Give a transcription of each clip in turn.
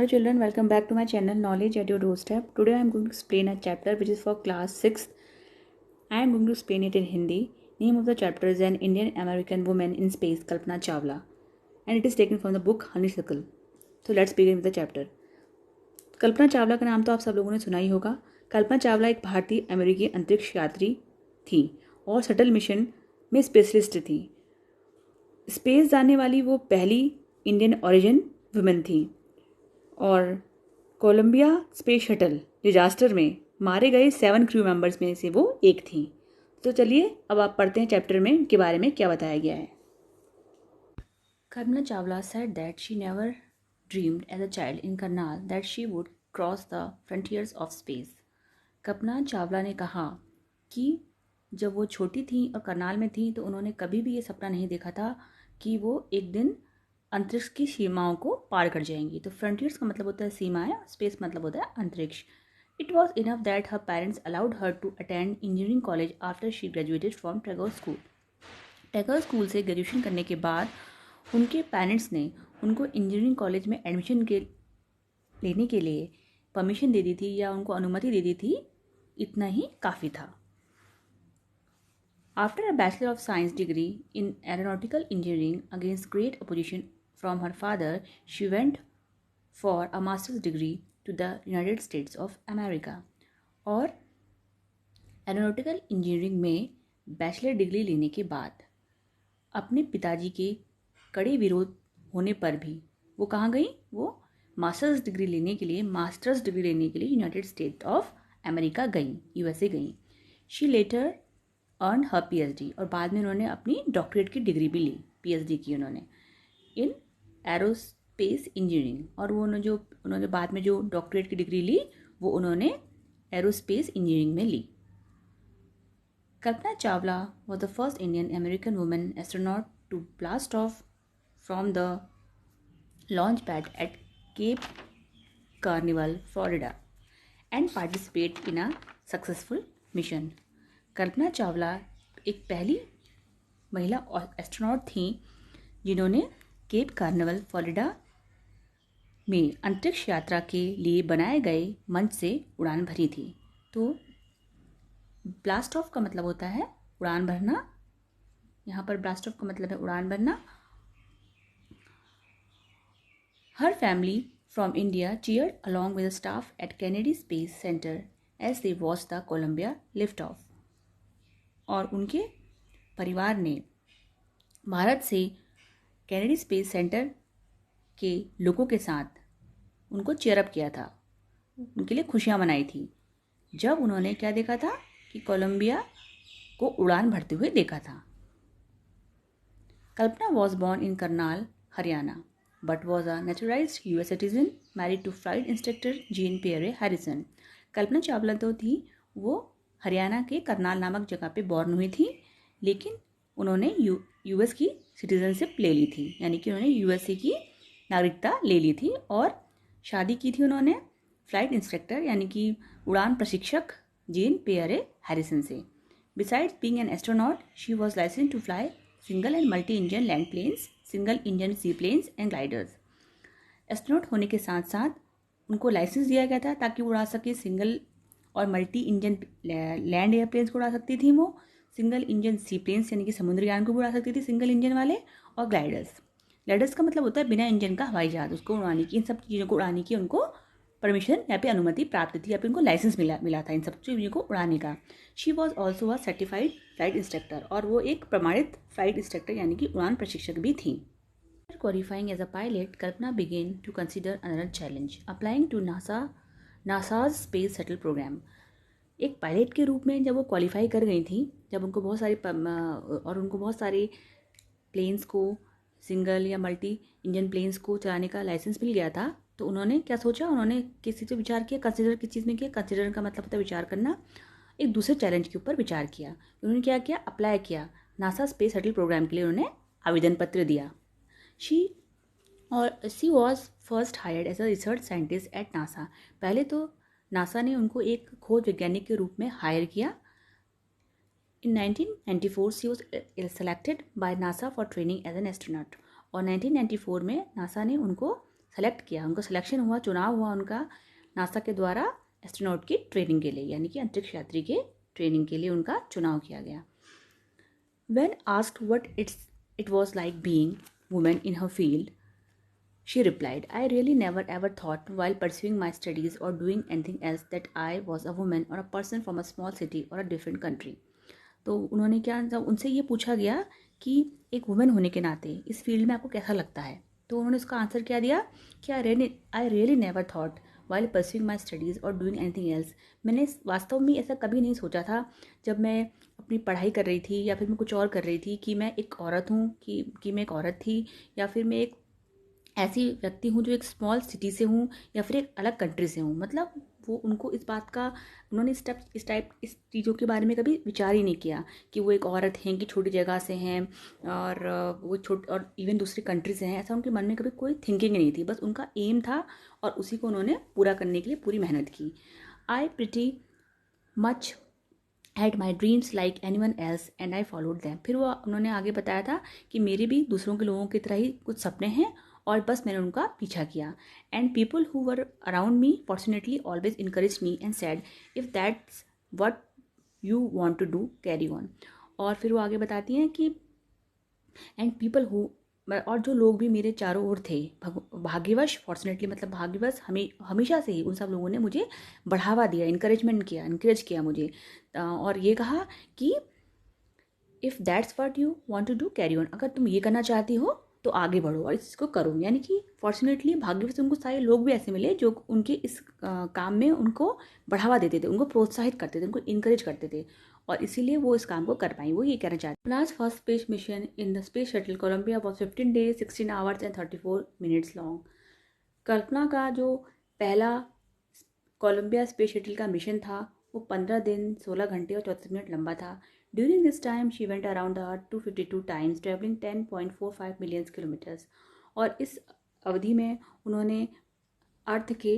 Hello children, welcome back to my channel Knowledge at your Doorstep. Today I am going to explain a chapter which is for class 6th. I am going to explain it in Hindi. Name of the chapter is An Indian American Woman in Space, Kalpana Chawla. And it is taken from the book Honeysuckle. So let's begin with the chapter. Kalpana Chawla का नाम तो आप सब लोगों ने सुना ही होगा। कल्पना चावला एक भारतीय अमेरिकी अंतरिक्ष यात्री थी और शटल मिशन में स्पेशलिस्ट थी। स्पेस जाने वाली वो पहली इंडियन ओरिजिन वुमेन थी और कोलंबिया स्पेस शटल डिजास्टर में मारे गए 7 क्रू मेंबर्स में से वो एक थी। तो चलिए अब आप पढ़ते हैं चैप्टर में इनके बारे में क्या बताया गया है। Kalpana Chawla said that she never dreamed as a child in Karnal that she would cross the frontiers of space. Kalpana Chawla ने कहा कि जब वो छोटी थी और करनाल में थी तो उन्होंने कभी भी ये सपना नहीं देखा था कि वो एक दिन अंतरिक्ष की सीमाओं को पार कर जाएंगी। तो फ्रंटियर्स का मतलब होता है सीमाएं, स्पेस मतलब होता है अंतरिक्ष। It was enough that her parents allowed her to attend engineering college after she graduated from Tagore school. Tagore school से ग्रेजुएशन करने के बाद उनके पेरेंट्स ने उनको इंजीनियरिंग कॉलेज में एडमिशन लेने के लिए परमिशन दे दी थी या उनको अनुमति दे दी थी, इतना ही काफ़ी था। After a Bachelor of Science degree in aeronautical engineering against great opposition from her father, she went for a master's degree to the United States of America. और एरोनॉटिकल इंजीनियरिंग में बैचलर डिग्री लेने के बाद अपने पिताजी के कड़े विरोध होने पर भी वो कहाँ गई? वो मास्टर्स डिग्री लेने के लिए यूनाइटेड स्टेट ऑफ अमेरिका गई, यूएसए गई। She later earn her PhD और बाद में उन्होंने अपनी डॉक्टरेट की डिग्री भी ली, पीएचडी की उन्होंने इन एरोस्पेस इंजीनियरिंग। और वो उन्होंने बाद में जो डॉक्टरेट की डिग्री ली वो उन्होंने एरोस्पेस इंजीनियरिंग में ली। Kalpana Chawla was the first Indian American women astronaut to blast off from the launch pad at Cape Canaveral Florida and participate in a successful mission. Kalpana Chawla एक पहली महिला एस्ट्रोनॉट थी जिन्होंने केप कार्निवल फ्लोरिडा में अंतरिक्ष यात्रा के लिए बनाए गए मंच से उड़ान भरी थी। तो ब्लास्ट ऑफ का मतलब होता है उड़ान भरना, यहाँ पर ब्लास्ट ऑफ का मतलब है उड़ान भरना। हर family from India cheered along with the staff at Kennedy space centre as they watch the Columbia lift off. और उनके परिवार ने भारत से कैनेडी स्पेस सेंटर के लोगों के साथ उनको चेयरअप किया था, उनके लिए खुशियां मनाई थी जब उन्होंने क्या देखा था कि कोलंबिया को उड़ान भरते हुए देखा था। Kalpana was born in Karnal, Haryana, but was a naturalised US citizen married to flight instructor Jean Pierre Harrison. Kalpana Chawla तो थी वो हरियाणा के करनाल नामक जगह पे बॉर्न हुई थी, लेकिन उन्होंने यूएस की सिटीजनशिप ले ली थी, यानी कि उन्होंने यूएसए की नागरिकता ले ली थी और शादी की थी उन्होंने फ्लाइट इंस्ट्रक्टर यानी कि उड़ान प्रशिक्षक जीन पियरे हैरिसन से। Besides being an astronaut she was license to fly single and multi engine land planes, single engine sea planes and gliders. Astronaut होने के साथ साथ उनको लाइसेंस दिया गया था ताकि वो उड़ा सके सिंगल और मल्टी इंजन लैंड एयरप्लेन्स को उड़ा सकती थी, वो सिंगल इंजन सी प्लेन्स यानी कि समुद्री यान को भी उड़ा सकती थी सिंगल इंजन वाले, और ग्लाइडर्स का मतलब होता है बिना इंजन का हवाई जहाज, उसको उड़ाने की, इन सब चीज़ों को उड़ाने की उनको परमिशन या फिर अनुमति प्राप्त थी या फिर उनको लाइसेंस मिला था इन सब चीज़ों को उड़ाने का। She was also a certified flight instructor और वो एक प्रमाणित फ्लाइट इंस्ट्रक्टर यानी कि उड़ान प्रशिक्षक भी थी। Qualifying as a pilot, Kalpana began to consider another challenge applying to NASA's space shuttle program. एक पायलट के रूप में जब वो क्वालिफाई कर गई थी, जब उनको बहुत सारे प्लेन्स को, सिंगल या मल्टी इंजन प्लेन्स को चलाने का लाइसेंस मिल गया था, तो उन्होंने क्या सोचा, उन्होंने किस चीज़ पर विचार किया, कंसिडर किस चीज़ में किया। कंसिडर का मतलब होता है विचार करना, एक दूसरे चैलेंज के ऊपर विचार किया। उन्होंने क्या किया, अप्लाई किया, नासा स्पेस शटल प्रोग्राम के लिए उन्होंने आवेदन पत्र दिया। She was first hired as a research scientist at NASA. पहले तो नासा ने उनको एक खोज वैज्ञानिक के रूप में हायर किया। In 1994 she was selected by NASA for training as an astronaut और 1994 में नासा ने उनको सेलेक्ट किया, उनका सिलेक्शन हुआ, चुनाव हुआ उनका नासा के द्वारा एस्ट्रोनॉट की ट्रेनिंग के लिए, यानी कि अंतरिक्ष यात्री के ट्रेनिंग के लिए उनका चुनाव किया गया। When asked what it was like being woman in her field, she replied, I really never ever thought while pursuing my studies or doing anything else that I was a woman or a person from a small city or a different country. तो उन्होंने क्या, जब उनसे ये पूछा गया कि एक वुमेन होने के नाते इस फील्ड में आपको कैसा लगता है, तो उन्होंने उसका आंसर क्या दिया कि I really never thought while pursuing my studies और डूइंग एनीथिंग एल्स। मैंने वास्तव में ऐसा कभी नहीं सोचा था जब मैं अपनी पढ़ाई कर रही थी या फिर मैं कुछ और कर रही थी कि मैं एक औरत हूँ, कि मैं एक औरत थी, या फिर मैं एक ऐसी व्यक्ति हूँ जो एक स्मॉल सिटी से हूँ या फिर एक अलग कंट्री से हूँ। मतलब वो उनको इस बात का, उन्होंने इस चीज़ों के बारे में कभी विचार ही नहीं किया कि वो एक औरत हैं, कि छोटी जगह से हैं और वो और इवन दूसरी कंट्री से हैं, ऐसा उनके मन में कभी कोई थिंकिंग नहीं थी। बस उनका एम था और उसी को उन्होंने पूरा करने के लिए पूरी मेहनत की। आई pretty much had my dreams like any one else and I followed them. फिर वो उन्होंने आगे बताया था कि मेरे भी दूसरों के लोगों की तरह ही कुछ सपने हैं और बस मैंने उनका पीछा किया। And people who were around me fortunately always encourage me and said if that's what you want to do carry on. और फिर वो आगे बताती हैं कि एंड पीपल हु, और जो लोग भी मेरे चारों ओर थे, भाग्यवश, फॉर्चुनेटली मतलब भाग्यवश, हमेशा से ही उन सब लोगों ने मुझे बढ़ावा दिया, इनकरेज किया मुझे, और ये कहा कि if that's what you want to do carry on, अगर तुम ये करना चाहती हो तो आगे बढ़ो और इसको करो। यानी कि फॉर्चुनेटली भाग्यवश उनको सारे लोग भी ऐसे मिले जो उनके इस काम में उनको बढ़ावा देते थे, उनको प्रोत्साहित करते थे, उनको इनकरेज करते थे, और इसीलिए वो इस काम को कर पाई। वो ये कहना चाहते हैं। Plus first space mission in the space shuttle Columbia was 15 days 16 hours and 34 minutes long. कल्पना का जो पहला कोलंबिया स्पेस शटल का मिशन था वो 15 दिन 16 घंटे और 34 मिनट लंबा था। During this time she went around the earth 252 times travelling 10.45 million kilometres. और इस अवधि में उन्होंने अर्थ के,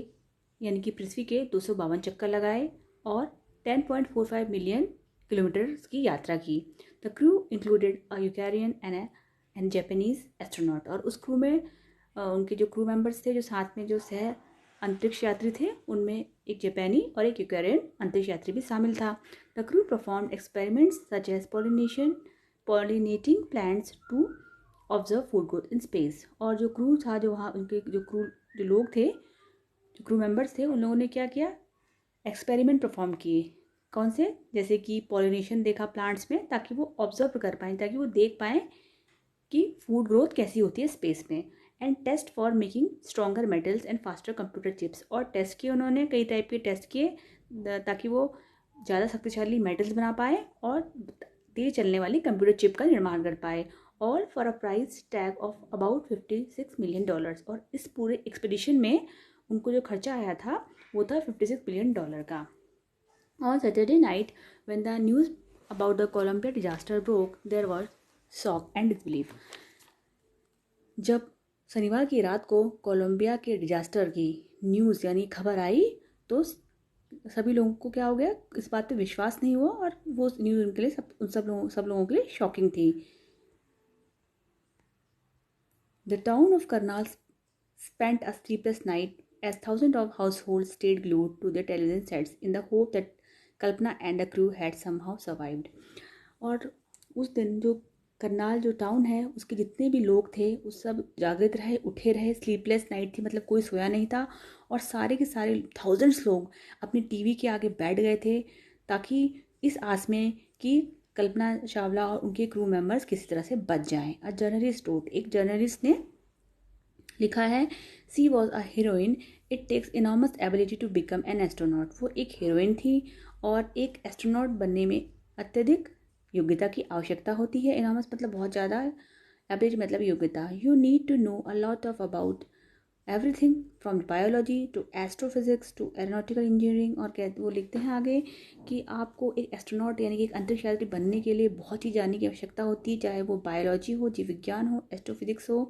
यानी कि पृथ्वी के 252 चक्कर लगाए और 10.45 मिलियन किलोमीटर्स की यात्रा की। The crew included a Ukrainian and Japanese astronaut. और उस क्रू में उनके जो क्रू मेंबर्स थे, जो साथ में जो सह अंतरिक्ष यात्री थे, उनमें एक जापानी और एक यूकैरियन अंतरिक्ष यात्री भी शामिल था। The crew performed experiments such as pollinating plants to observe food growth in space. और जो क्रू था, जो वहाँ उनके जो लोग थे, जो क्रू मेंबर्स थे, उन लोगों ने क्या किया, एक्सपेरिमेंट परफॉर्म किए। कौन से? जैसे कि पॉलिनेशन देखा प्लांट्स में, ताकि वो ऑब्जर्व कर पाएँ, ताकि वो देख पाएँ कि फूड ग्रोथ कैसी होती है स्पेस में। And test for making stronger metals and faster computer chips. और टेस्ट किए उन्होंने, कई टाइप के टेस्ट किए ताकि वो ज़्यादा शक्तिशाली मेटल्स बना पाए और तेज चलने वाली कंप्यूटर चिप का निर्माण कर पाए। All for a price tag of about $56 million. और इस पूरे एक्सपीडिशन में उनको जो खर्चा आया था वो था $56 मिलियन का। On Saturday night when the news about the Columbia disaster broke there was shock and disbelief. जब शनिवार की रात को कोलंबिया के डिजास्टर की न्यूज़ यानी खबर आई तो सभी लोगों को क्या हो गया, इस बात पे विश्वास नहीं हुआ, और वो न्यूज़ उनके लिए सब लोगों के लिए शॉकिंग थी। The town of Karnal spent a sleepless night as thousands of households stayed glued to their television sets in the hope that Kalpana and the crew had somehow survived। और उस दिन जो करनाल जो टाउन है, उसके जितने भी लोग थे वो सब जागृत रहे, उठे रहे। स्लीपलेस नाइट थी, मतलब कोई सोया नहीं था, और सारे के सारे थाउजेंड्स लोग अपने टीवी के आगे बैठ गए थे ताकि इस आस में कि कल्पना चावला और उनके क्रू मेंबर्स किसी तरह से बच जाएं। अ जर्नलिस्ट रोड, एक जर्नलिस्ट ने लिखा है, she was a heroine, it takes enormous ability to become an astronaut. वो एक हीरोइन थी और एक एस्ट्रोनॉट बनने में अत्यधिक योग्यता की आवश्यकता होती है। इनॉर्मस मतलब बहुत ज़्यादा, एबिलिटी मतलब योग्यता। You need to know a lot of about everything from biology to astrophysics to aeronautical engineering. और वो लिखते हैं आगे कि आपको एक एस्ट्रोनॉट यानी कि एक अंतरिक्ष यात्री बनने के लिए बहुत चीज़ जानने की आवश्यकता होती है, चाहे वो बायोलॉजी हो, जीव विज्ञान हो, एस्ट्रोफिजिक्स हो,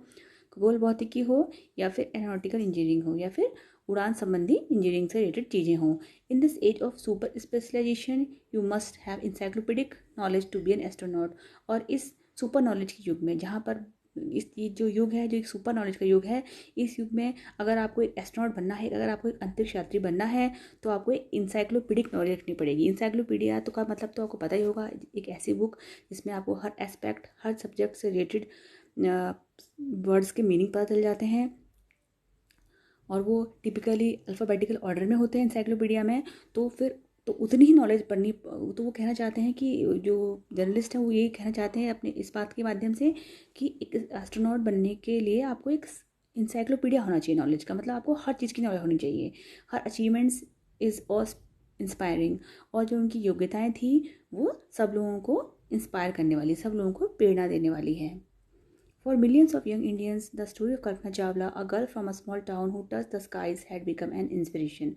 खगोल भौतिकी हो, या फिर एरोनॉटिकल इंजीनियरिंग हो, या फिर उड़ान संबंधी इंजीनियरिंग से रिलेटेड चीज़ें हों। In this age of super specialisation you must have encyclopaedic knowledge to be an astronaut. और इस सुपर नॉलेज के युग में, जहाँ पर ये जो युग है, जो एक सुपर नॉलेज का युग है, इस युग में अगर आपको एक एस्ट्रोनॉट बनना है, अगर आपको एक अंतरिक्ष यात्री बनना है, तो आपको एक इंसाइक्लोपीडिक नॉलेज रखनी पड़ेगी। इंसाइक्लोपीडिया तो का मतलब तो आपको पता ही होगा, एक ऐसी बुक जिसमें आपको हर एस्पेक्ट, हर सब्जेक्ट से रिलेटेड वर्ड्स के मीनिंग पता चल जाते हैं, और वो टिपिकली अल्फ़ाबेटिकल ऑर्डर में होते हैं इंसाइक्लोपीडिया में। तो फिर तो उतनी ही नॉलेज पढ़नी, तो वो कहना चाहते हैं कि जो जर्नलिस्ट हैं वो यही कहना चाहते हैं अपने इस बात के माध्यम से कि एक एस्ट्रोनॉट बनने के लिए आपको एक इंसाइक्लोपीडिया होना चाहिए नॉलेज का, मतलब आपको हर चीज़ की नॉलेज होनी चाहिए, हर अचीवमेंट्स इज़ ऑल इंस्पायरिंग। और जो उनकी योग्यताएं थी वो सब लोगों को इंस्पायर करने वाली, सब लोगों को प्रेरणा देने वाली है। For millions of young Indians, the story of Kalpana Chawla, a girl from a small town who touched the skies, had become an inspiration.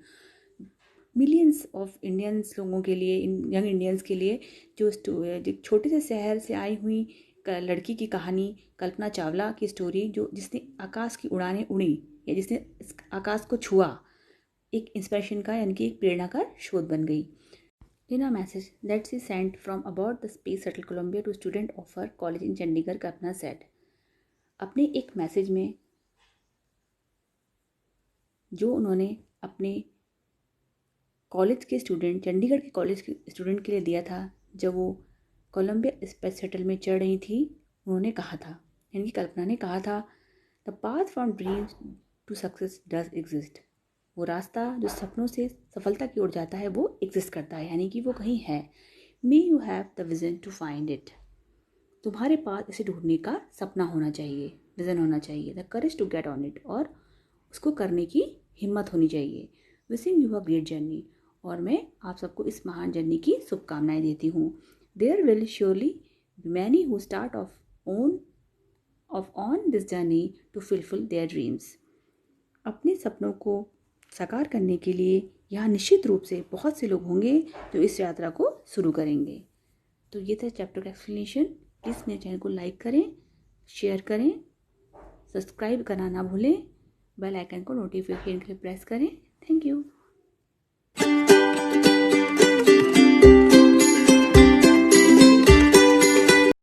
Millions of Indians लोगों के लिए, यंग इंडियंस के लिए, जो छोटे से शहर से आई हुई लड़की की कहानी, कल्पना चावला की स्टोरी, जो जिसने आकाश की उड़ानें उड़ी या जिसने आकाश को छुआ, एक इंस्पिरेशन का यानी कि एक प्रेरणा का स्रोत बन गई। In a message that she sent from aboard the Space Shuttle Columbia to student of her college in Chandigarh, Kalpana said, अपने एक मैसेज में जो उन्होंने अपने कॉलेज के स्टूडेंट, चंडीगढ़ के कॉलेज के स्टूडेंट के लिए दिया था, जब वो कोलंबिया स्पेस शटल में चढ़ रही थी, उन्होंने कहा था, यानी कि कल्पना ने कहा था, the path from dreams to success does exist. वो रास्ता जो सपनों से सफलता की ओर जाता है वो एग्जिस्ट करता है, यानी कि वो कहीं है। May you have the vision to find it. तुम्हारे पास इसे ढूंढने का सपना होना चाहिए, विजन होना चाहिए, the courage to get on it, और उसको करने की हिम्मत होनी चाहिए। Wishing you a great journey, और मैं आप सबको इस महान जर्नी की शुभकामनाएं देती हूँ। There will surely be many who start off on this journey to fulfil their dreams. अपने सपनों को साकार करने के लिए यहाँ निश्चित रूप से बहुत से लोग होंगे जो इस यात्रा को शुरू करेंगे। तो ये था चैप्टर का एक्सप्लेनेशन। प्लीज़ मेरे चैनल को लाइक करें, शेयर करें, सब्सक्राइब करना ना भूलें, बेल आइकन को नोटिफिकेशन के लिए प्रेस करें। Thank you.